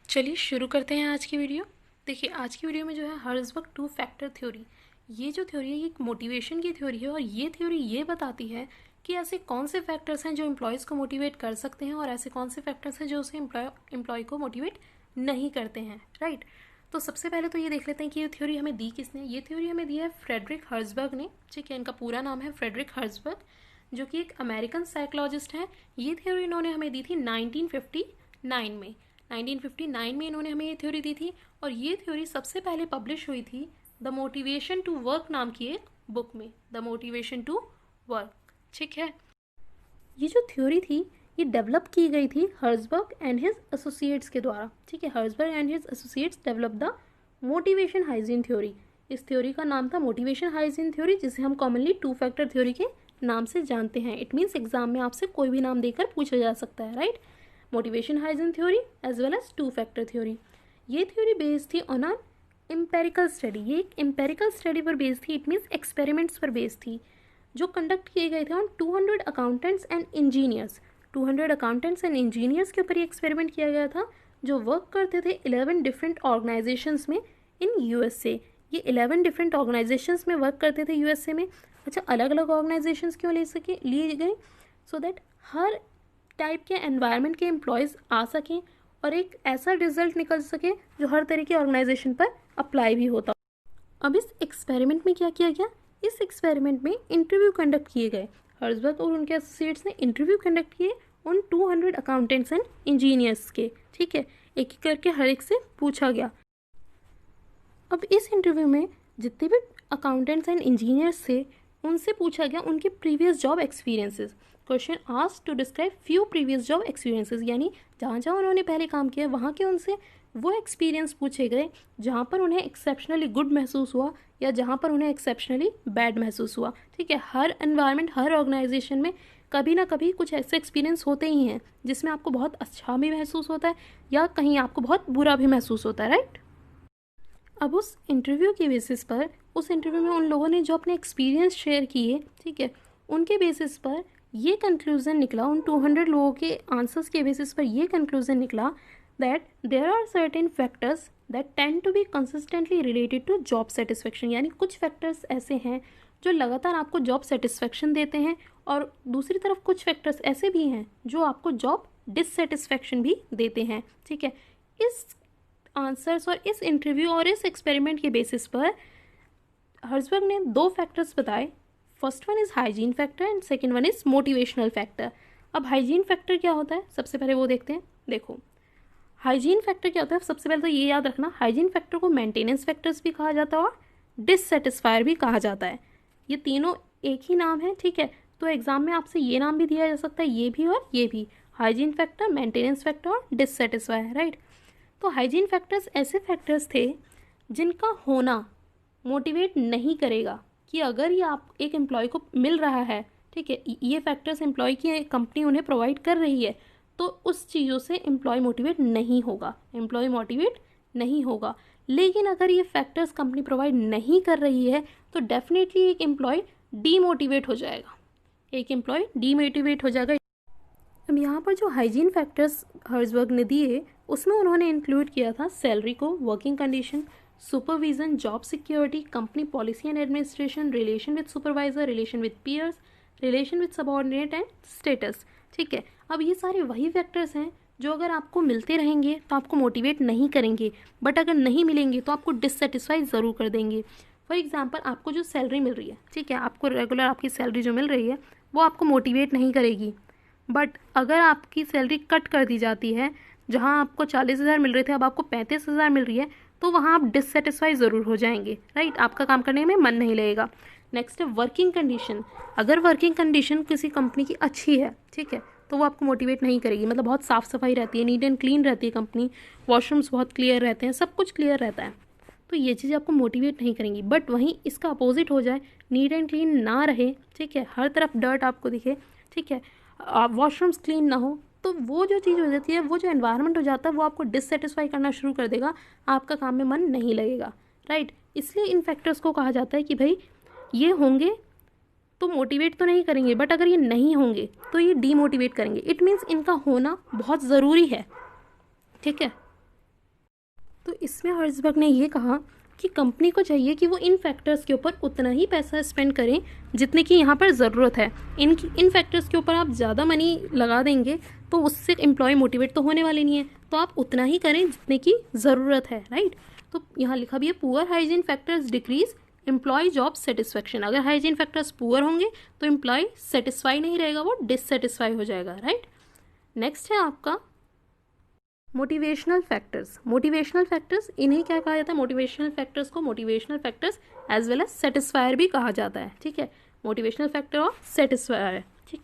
चलिए शुरू करते हैं आज की वीडियो। देखिए आज की वीडियो में जो है हर्ज़बर्ग टू फैक्टर थ्योरी, ये जो थ्योरी है ये एक मोटिवेशन की थ्योरी है और ये थ्योरी ये बताती है कि ऐसे कौन से फैक्टर्स हैं जो एम्प्लॉयज़ को मोटिवेट कर सकते हैं और ऐसे कौन से फैक्टर्स हैं जो उसे एम्प्लॉय को मोटिवेट नहीं करते हैं। राइट, तो सबसे पहले तो ये देख लेते हैं कि ये थ्योरी हमें दी किसने। ये थ्योरी हमें दी है फ्रेडरिक हर्ज़बर्ग ने। ठीक है, इनका पूरा नाम है फ्रेडरिक हर्ज़बर्ग, जो कि एक अमेरिकन साइकोलॉजिस्ट हैं। ये थ्योरी इन्होंने हमें दी थी 1959 में। 1959 में इन्होंने हमें ये थ्योरी दी थी और ये थ्योरी सबसे पहले पब्लिश हुई थी द मोटिवेशन टू वर्क नाम की एक बुक में। द मोटिवेशन टू वर्क, ठीक है। ये जो थ्योरी थी ये डेवलप की गई थी हर्ज़बर्ग एंड हिज एसोसिएट्स के द्वारा। ठीक है, Herzberg and his associates develop the motivation hygiene theory. इस थ्योरी का नाम था मोटिवेशन हाइजीन थ्योरी, जिसे हम कॉमनली टू फैक्टर थ्योरी के नाम से जानते हैं। इट मीन्स एग्जाम में आपसे कोई भी नाम देकर पूछा जा सकता है। Right, motivation hygiene theory as well as two factor theory. ये थ्योरी बेस्ड थी ऑन एन एम्पेरिकल स्टडी। ये एक एम्पेरिकल स्टडी पर बेस्ड थी। इट मीन्स एक्सपेरिमेंट्स पर बेस्ड थी जो कंडक्ट किए गए थे on 200 accountants and engineers. 200 accountants and engineers के ऊपर ये एक्सपेरिमेंट किया गया था जो वर्क करते थे 11 डिफरेंट ऑर्गेनाइजेशंस में इन यूएसए। ये 11 डिफरेंट ऑर्गेनाइजेशंस में वर्क करते थे यूएसए में। अच्छा, अलग अलग ऑर्गेनाइजेशंस क्यों लिए गए? सो दैट हर टाइप के एनवायरनमेंट के एम्प्लॉयज़ आ सकें और एक ऐसा रिजल्ट निकल सके जो हर तरह की ऑर्गेनाइजेशन पर अप्लाई भी होता। अब इस एक्सपेरिमेंट में क्या किया गया? इस एक्सपेरिमेंट में इंटरव्यू कंडक्ट किए गए। हर्ज़बर्ग और उनके एसोसिएट्स ने इंटरव्यू कंडक्ट किए उन 200 अकाउंटेंट्स एंड इंजीनियर्स के। ठीक है, एक एक करके हर एक से पूछा गया। अब इस इंटरव्यू में जितने भी अकाउंटेंट्स एंड इंजीनियर्स थे उनसे पूछा गया उनके previous job experiences. Question asked to describe few previous job experiences, यानी जहाँ जहाँ उन्होंने पहले काम किया वहाँ के उनसे वो एक्सपीरियंस पूछे गए जहाँ पर उन्हें एक्सेप्शनली गुड महसूस हुआ या जहाँ पर उन्हें एक्सेप्शनली बैड महसूस हुआ। ठीक है, हर एनवायरनमेंट हर ऑर्गेनाइजेशन में कभी ना कभी कुछ ऐसे एक्सपीरियंस होते ही हैं जिसमें आपको बहुत अच्छा भी महसूस होता है या कहीं आपको बहुत बुरा भी महसूस होता है। राइट, अब उस इंटरव्यू के बेसिस पर, उस इंटरव्यू में उन लोगों ने जो अपने एक्सपीरियंस शेयर किए, ठीक है, उनके बेसिस पर ये कंक्लूजन निकला, उन 200 लोगों के आंसर्स के बेसिस पर ये कंक्लूजन निकला that there are certain factors that tend to be consistently related to job satisfaction. यानी कुछ फैक्टर्स ऐसे हैं जो लगातार आपको जॉब सेटिस्फेक्शन देते हैं और दूसरी तरफ कुछ फैक्टर्स ऐसे भी हैं जो आपको जॉब डिससेटिस्फेक्शन भी देते हैं। ठीक है, इस आंसर्स और इस इंटरव्यू और इस एक्सपेरिमेंट के बेसिस पर हर्ज़बर्ग ने दो फैक्टर्स बताए। First one is hygiene factor and second one is motivational factor. अब हाइजीन फैक्टर क्या होता है सबसे पहले वो देखते हैं। देखो, हाइजीन फैक्टर क्या होता है, सबसे पहले तो ये याद रखना, हाइजीन फैक्टर को मेंटेनेंस फैक्टर्स भी कहा जाता है और डिससेटिस्फायर भी कहा जाता है। ये तीनों एक ही नाम है। ठीक है, तो एग्जाम में आपसे ये नाम भी दिया जा सकता है, ये भी और ये भी, हाइजीन फैक्टर, मेंटेनेंस फैक्टर और डिससेटिस्फायर। राइट, तो हाइजीन फैक्टर्स ऐसे फैक्टर्स थे जिनका होना मोटिवेट नहीं करेगा कि अगर ये आप एक एम्प्लॉय को मिल रहा है, ठीक है, ये फैक्टर्स एम्प्लॉय की कंपनी उन्हें प्रोवाइड कर रही है, तो उस चीज़ों से एम्प्लॉय मोटिवेट नहीं होगा, एम्प्लॉय मोटिवेट नहीं होगा। लेकिन अगर ये फैक्टर्स कंपनी प्रोवाइड नहीं कर रही है तो डेफिनेटली एक एम्प्लॉय डीमोटिवेट हो जाएगा, एक एम्प्लॉय डीमोटिवेट हो जाएगा। अब यहाँ पर जो हाइजीन फैक्टर्स हर्ज़बर्ग ने दिए उसमें उन्होंने इंक्लूड किया था सैलरी को, working condition, supervision, job security, company policy and administration, relation with supervisor, relation with peers, relation with subordinate and status. ठीक है, अब ये सारे वही फैक्टर्स हैं जो अगर आपको मिलते रहेंगे तो आपको मोटिवेट नहीं करेंगे, बट अगर नहीं मिलेंगे तो आपको डिससेटिस्फाई ज़रूर कर देंगे। फॉर एग्जाम्पल, आपको जो सैलरी मिल रही है, ठीक है, आपको रेगुलर आपकी सैलरी जो मिल रही है वो आपको मोटिवेट नहीं करेगी। बट अगर आपकी सैलरी कट कर दी जाती है, जहां आपको 40,000 मिल रहे थे अब आपको 35,000 मिल रही है, तो वहां आप डिससेटिस्फाई ज़रूर हो जाएंगे। राइट, आपका काम करने में मन नहीं लगेगा। नेक्स्ट है वर्किंग कंडीशन। अगर वर्किंग कंडीशन किसी कंपनी की अच्छी है, ठीक है, तो वो आपको मोटिवेट नहीं करेगी। मतलब बहुत साफ़ सफाई रहती है, नीट एंड क्लीन रहती है कंपनी, वॉशरूम्स बहुत क्लियर रहते हैं, सब कुछ क्लियर रहता है, तो ये चीज़ आपको मोटिवेट नहीं करेंगी। बट वहीं इसका अपोजिट हो जाए, नीट एंड क्लीन ना रहे, ठीक है, हर तरफ डर्ट आपको दिखे, ठीक है, वॉशरूम्स क्लीन ना हो, तो वो जो चीज़ हो जाती है, वो जो एनवायरनमेंट हो जाता है वो आपको डिससेटिस्फाई करना शुरू कर देगा, आपका काम में मन नहीं लगेगा। राइट, इसलिए इन फैक्टर्स को कहा जाता है कि भाई ये होंगे तो मोटिवेट तो नहीं करेंगे, बट अगर ये नहीं होंगे तो ये डीमोटिवेट करेंगे। इट मीन्स इनका होना बहुत ज़रूरी है। ठीक है, तो इसमें हर्जबर्ग ने ये कहा कि कंपनी को चाहिए कि वो इन फैक्टर्स के ऊपर उतना ही पैसा स्पेंड करें जितने की यहाँ पर ज़रूरत है। इन फैक्टर्स के ऊपर आप ज़्यादा मनी लगा देंगे तो उससे एम्प्लॉय मोटिवेट तो होने वाले नहीं है, तो आप उतना ही करें जितने की ज़रूरत है, राइट। तो यहाँ लिखा भी है poor hygiene factors decrease employee job satisfaction. अगर हाइजीन फैक्टर्स पुअर होंगे तो एम्प्लॉय सेटिस्फाई नहीं रहेगा, वो डिससेटिस्फाई हो जाएगा, राइट। नेक्स्ट है आपका मोटिवेशनल फैक्टर्स। मोटिवेशनल फैक्टर्स इन्हें क्या कहा जाता है, मोटिवेशनल फैक्टर्स को motivational factors as well as satisfier भी कहा जाता है, ठीक है। मोटिवेशनल फैक्टर और सेटिस्फायर, ठीक।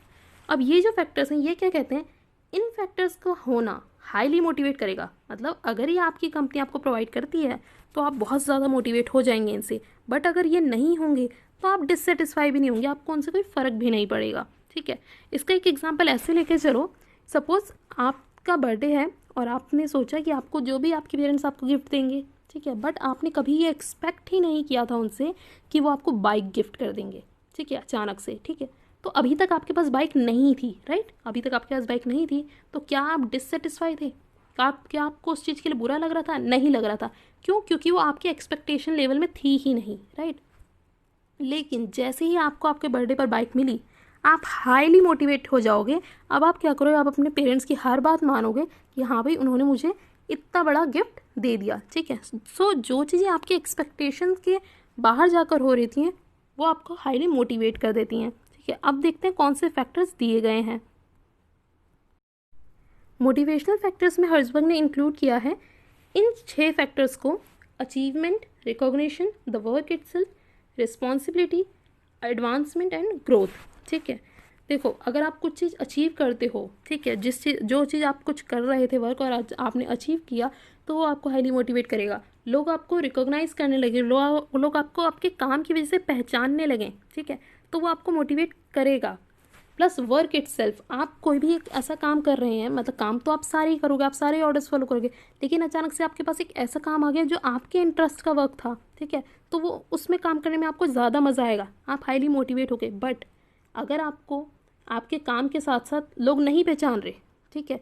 अब ये जो फैक्टर्स हैं ये क्या कहते हैं, इन फैक्टर्स का होना हाईली मोटिवेट करेगा। मतलब अगर ये आपकी कंपनी आपको प्रोवाइड करती है तो आप बहुत ज़्यादा मोटिवेट हो जाएंगे इनसे, बट अगर ये नहीं होंगे तो आप डिससेटिस्फाई भी नहीं होंगे, आपको उनसे कोई फ़र्क भी नहीं पड़ेगा, ठीक है। इसका एक एग्जांपल ऐसे लेके चलो, सपोज़ आपका बर्थडे है और आपने सोचा कि आपको जो भी आपके पेरेंट्स आपको गिफ्ट देंगे, ठीक है, बट आपने कभी ये एक्सपेक्ट ही नहीं किया था उनसे कि वो आपको बाइक गिफ्ट कर देंगे, ठीक है, अचानक से, ठीक है। तो अभी तक आपके पास बाइक नहीं थी, राइट, अभी तक आपके पास बाइक नहीं थी, तो क्या आप डिससेटिस्फाई थे? क्या आपको उस चीज़ के लिए बुरा लग रहा था? नहीं लग रहा था। क्यों? क्योंकि वो आपके एक्सपेक्टेशन लेवल में थी ही नहीं, राइट। लेकिन जैसे ही आपको आपके बर्थडे पर बाइक मिली, आप हाईली मोटिवेट हो जाओगे। अब आप क्या करोगे, आप अपने पेरेंट्स की हर बात मानोगे कि हाँ भाई उन्होंने मुझे इतना बड़ा गिफ्ट दे दिया, ठीक है। सो जो चीज़ें आपके एक्सपेक्टेशन के बाहर जाकर हो रही थी वो आपको हाईली मोटिवेट कर देती हैं, ठीक है। अब देखते हैं कौन से फैक्टर्स दिए गए हैं। मोटिवेशनल फैक्टर्स में हर्जबर्ग ने इंक्लूड किया है इन 6 फैक्टर्स को: achievement, recognition, the work itself, responsibility, advancement and growth, ठीक है। देखो, अगर आप कुछ चीज़ अचीव करते हो, ठीक है, जो चीज़ आप कुछ कर रहे थे वर्क और आज आपने अचीव किया, तो वो आपको हाईली मोटिवेट करेगा। लोग आपको रिकॉग्नाइज करने लगे, लोग आपको आपके काम की वजह से पहचानने लगें, ठीक है, तो वो आपको मोटिवेट करेगा। प्लस वर्क इटसेल्फ, आप कोई भी एक ऐसा काम कर रहे हैं, मतलब काम तो आप सारे ही करोगे, आप सारे ऑर्डर्स फॉलो करोगे, लेकिन अचानक से आपके पास एक ऐसा काम आ गया जो आपके इंटरेस्ट का वर्क था, ठीक है, तो वो उसमें काम करने में आपको ज़्यादा मज़ा आएगा, आप हाईली मोटिवेट हो गए। बट अगर आपको आपके काम के साथ साथ लोग नहीं पहचान रहे, ठीक है,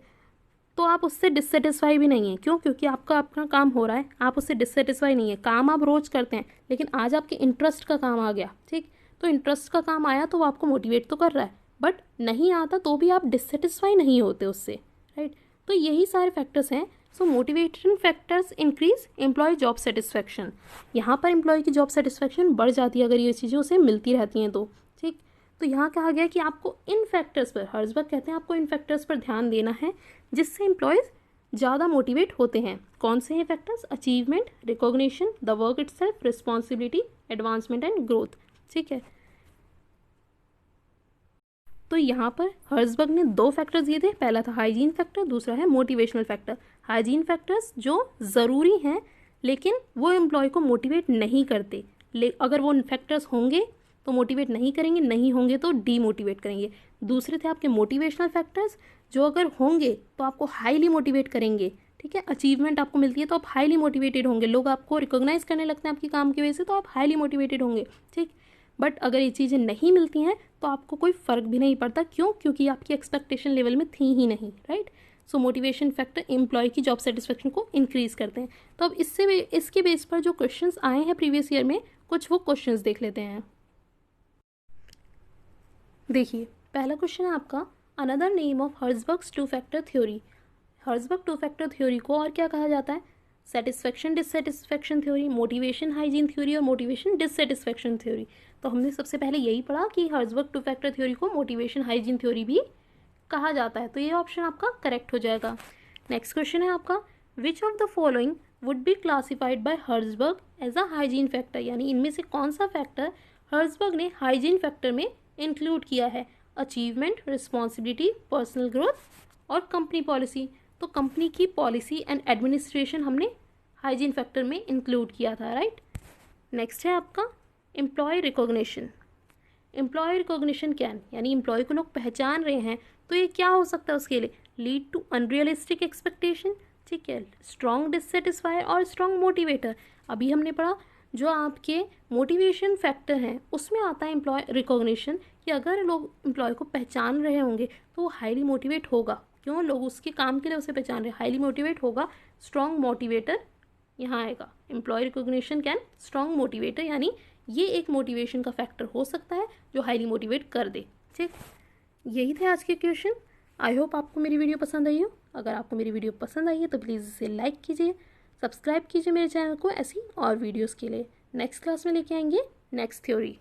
तो आप उससे डिससेटिस्फाई भी नहीं है। क्यों? क्योंकि आपका अपना काम हो रहा है, आप उससे डिससेटिस्फाई नहीं है। काम आप रोज़ करते हैं, लेकिन आज आपके इंटरेस्ट का काम आ गया, ठीक, तो इंटरेस्ट का काम आया तो वो आपको मोटिवेट तो कर रहा है, बट नहीं आता तो भी आप डिससेटिस्फाई नहीं होते उससे, राइट। तो यही सारे फैक्टर्स हैं। So motivation factors increase employee job satisfaction. यहाँ पर एम्प्लॉय की जॉब सेटिस्फैक्शन बढ़ जाती है अगर ये चीज़ें उसे मिलती रहती हैं तो, ठीक। तो यहाँ कहा गया कि आपको इन फैक्टर्स पर, हर्जबर्ग कहते हैं आपको इन फैक्टर्स पर ध्यान देना है जिससे एम्प्लॉयज़ ज़्यादा मोटिवेट होते हैं। कौन से हैं factors? Achievement, recognition, the work itself, responsibility, advancement and growth, ठीक है। तो यहाँ पर हर्जबर्ग ने 2 फैक्टर्स दिए थे, पहला था हाइजीन फैक्टर, दूसरा है मोटिवेशनल फैक्टर। हाइजीन फैक्टर्स जो ज़रूरी हैं लेकिन वो एम्प्लॉय को मोटिवेट नहीं करते, अगर वो फैक्टर्स होंगे तो मोटिवेट नहीं करेंगे, नहीं होंगे तो डीमोटिवेट करेंगे। दूसरे थे आपके मोटिवेशनल फैक्टर्स जो अगर होंगे तो आपको हाईली मोटिवेट करेंगे, ठीक है। अचीवमेंट आपको मिलती है तो आप हाईली मोटिवेटेड होंगे, लोग आपको रिकॉग्नाइज करने लगते हैं आपके काम की वजह से, तो आप हाईली मोटिवेटेड होंगे, ठीक। बट अगर ये चीज़ें नहीं मिलती हैं तो आपको कोई फ़र्क भी नहीं पड़ता। क्यों? क्योंकि आपकी एक्सपेक्टेशन लेवल में थी ही नहीं, right. So motivation factor employee की जॉब सेटिस्फेक्शन को इंक्रीज़ करते हैं। तो अब इसके बेस पर जो क्वेश्चंस आए हैं प्रीवियस ईयर में, कुछ वो क्वेश्चंस देख लेते हैं। देखिए, पहला क्वेश्चन है आपका, another name of Herzberg's 2 factor theory. Herzberg 2 factor theory को और क्या कहा जाता है? Satisfaction dissatisfaction theory, motivation hygiene theory और मोटिवेशन डिससेटिस्फेक्शन थ्योरी। तो हमने सबसे पहले यही पढ़ा कि हर्जबर्ग 2 फैक्टर थ्योरी को मोटिवेशन हाइजीन थ्योरी भी कहा जाता है, तो ये ऑप्शन आपका करेक्ट हो जाएगा। नेक्स्ट क्वेश्चन है आपका, which of the following would be classified by Herzberg as a hygiene factor, यानी इनमें से कौन सा फैक्टर हर्जबर्ग ने हाइजीन फैक्टर में इंक्लूड किया है? अचीवमेंट, रिस्पॉन्सिबिलिटी, पर्सनल ग्रोथ और कंपनी पॉलिसी। तो कंपनी की पॉलिसी एंड एडमिनिस्ट्रेशन हमने हाइजीन फैक्टर में इंक्लूड किया था, राइट। नेक्स्ट है आपका एम्प्लॉय रिकॉग्निशन। एम्प्लॉय रिकॉग्निशन क्या है? यानी एम्प्लॉय को लोग पहचान रहे हैं, तो ये क्या हो सकता है उसके लिए? लीड टू अनरियलिस्टिक एक्सपेक्टेशन, ठीक है, स्ट्रॉन्ग डिससेटिस्फायर और स्ट्रॉन्ग मोटिवेटर। अभी हमने पढ़ा जो आपके मोटिवेशन फैक्टर हैं उसमें आता है एम्प्लॉय रिकॉग्निशन, कि अगर लोग एम्प्लॉय को पहचान रहे होंगे तो वो हाईली मोटिवेट होगा। क्यों? लोग उसके काम के लिए उसे पहचान रहे, हाईली मोटिवेट होगा, स्ट्रॉन्ग मोटिवेटर यहाँ आएगा employee recognition can strong motivator, यानी ये एक मोटिवेशन का फैक्टर हो सकता है जो हाईली मोटिवेट कर दे। ठीक, यही थे आज के क्वेश्चन। आई होप आपको मेरी वीडियो पसंद आई हो। अगर आपको मेरी वीडियो पसंद आई है तो प्लीज़ इसे लाइक कीजिए, सब्सक्राइब कीजिए मेरे चैनल को ऐसी और वीडियोज़ के लिए। नेक्स्ट क्लास में लेके आएंगे नेक्स्ट थ्योरी।